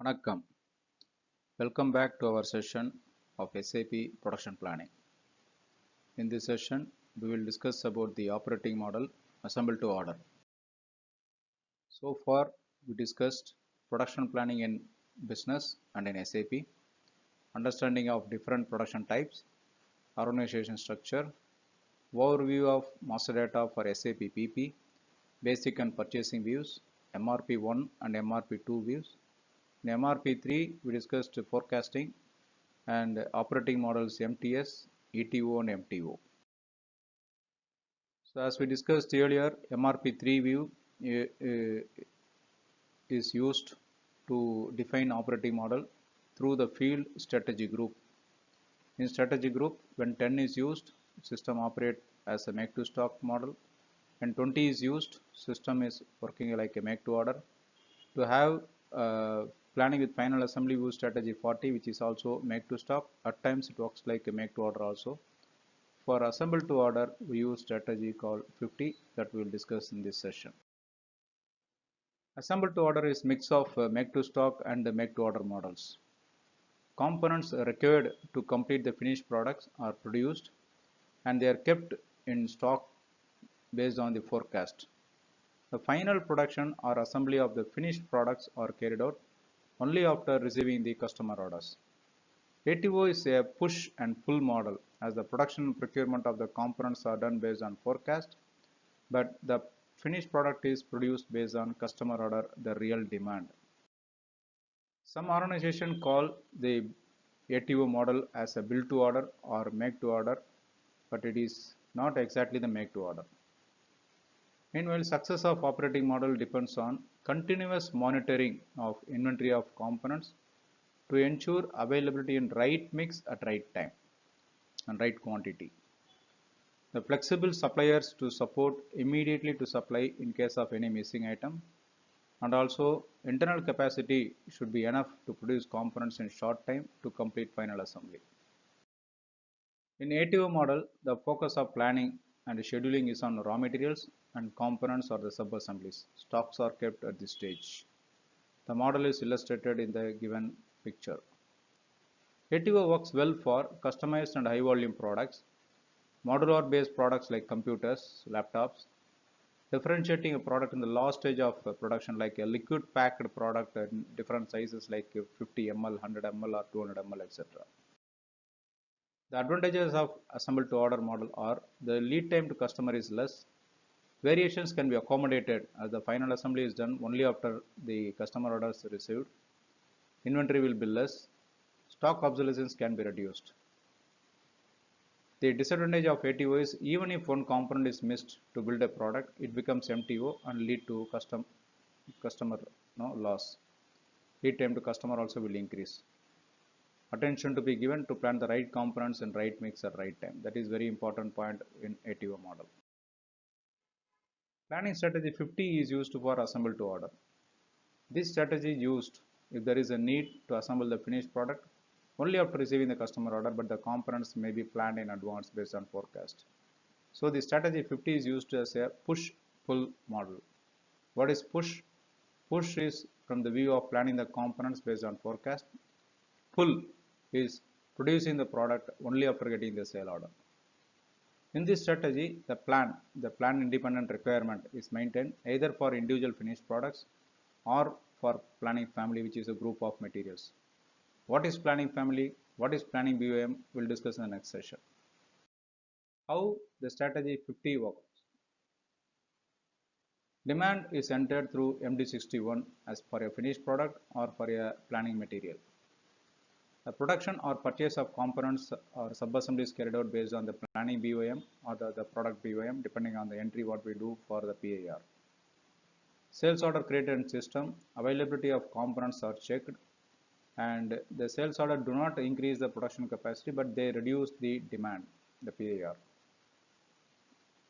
Vanakkam. Welcome back to our session of SAP Production Planning. In this session, we will discuss about the operating model assemble to order. So far, we discussed production planning in business and in SAP, understanding of different production types, organization structure, overview of master data for SAP PP, basic and purchasing views, MRP1 and MRP2 views. In MRP3, we discussed forecasting and operating models MTS, ETO and MTO. So as we discussed earlier, MRP3 view is used to define operating model through the field strategy group. In strategy group, when 10 is used, system operate as a make to stock model. When 20 is used, system is working like a make to order. To have planning with final assembly use strategy 40, which is also make to stock. At times it works like a make to order also. For assemble to order, we use strategy called 50 that we will discuss in this session. Assemble to order is mix of make to stock and the make to order models. Components required to complete the finished products are produced and they are kept in stock based on the forecast. The final production or assembly of the finished products are carried out only after receiving the customer orders. ATO is a push and pull model as the production and procurement of the components are done based on forecast, but the finished product is produced based on customer order, the real demand. Some organizations call the ATO model as a build to order or make to order, but it is not exactly the make to order. Meanwhile, success of operating model depends on continuous monitoring of inventory of components to ensure availability in right mix at right time and right quantity. The flexible suppliers to support immediately to supply in case of any missing item, and also internal capacity should be enough to produce components in short time to complete final assembly. In ATO model, the focus of planning and scheduling is on raw materials and components or the sub-assemblies. Stocks are kept at this stage. The model is illustrated in the given picture. ATO works well for customized and high volume products, modular based products like computers, laptops, differentiating a product in the last stage of production like a liquid packed product in different sizes like 50 ml, 100 ml or 200 ml, etc. The advantages of assemble to order model are the lead time to customer is less. Variations can be accommodated as the final assembly is done only after the customer orders received. Inventory will be less. Stock obsolescence can be reduced. The disadvantage of ATO is even if one component is missed to build a product, it becomes MTO and lead to customer loss. Lead time to customer also will increase. Attention to be given to plan the right components and right mix at right time. That is very important point in ATO model. Planning strategy 50 is used for assemble to order. This strategy is used if there is a need to assemble the finished product only after receiving the customer order, but the components may be planned in advance based on forecast. So the strategy 50 is used as a push-pull model. What is push? Push is from the view of planning the components based on forecast. Pull is producing the product only after getting the sale order. In this strategy, the plan independent requirement is maintained either for individual finished products or for planning family, which is a group of materials. What is planning family? What is planning BOM? We'll discuss in the next session. How the strategy 50 works. Demand is entered through MD61 as for a finished product or for a planning material. The production or purchase of components or sub-assemblies carried out based on the planning BOM or the product BOM depending on the entry what we do for the PIR. Sales order created in system, availability of components are checked, and the sales order do not increase the production capacity but they reduce the demand, the PIR.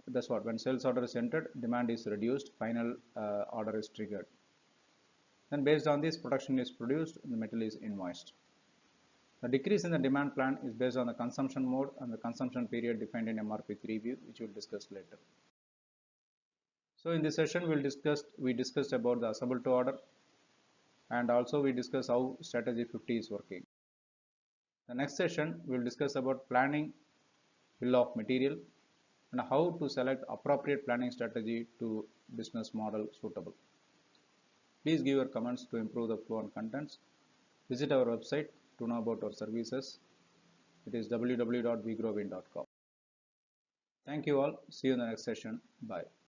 That's what when sales order is entered, demand is reduced, final order is triggered. Then based on this, production is produced and the material is invoiced. The decrease in the demand plan is based on the consumption mode and the consumption period defined in MRP3 view, which we will discuss later. So in this session we discussed about the assemble to order and also we discuss how strategy 50 is working. The next session we will discuss about planning bill of material and how to select appropriate planning strategy to business model suitable. Please give your comments to improve the flow and contents. Visit our website to know about our services. It is www.vgrowin.com. Thank you all. See you in the next session. Bye.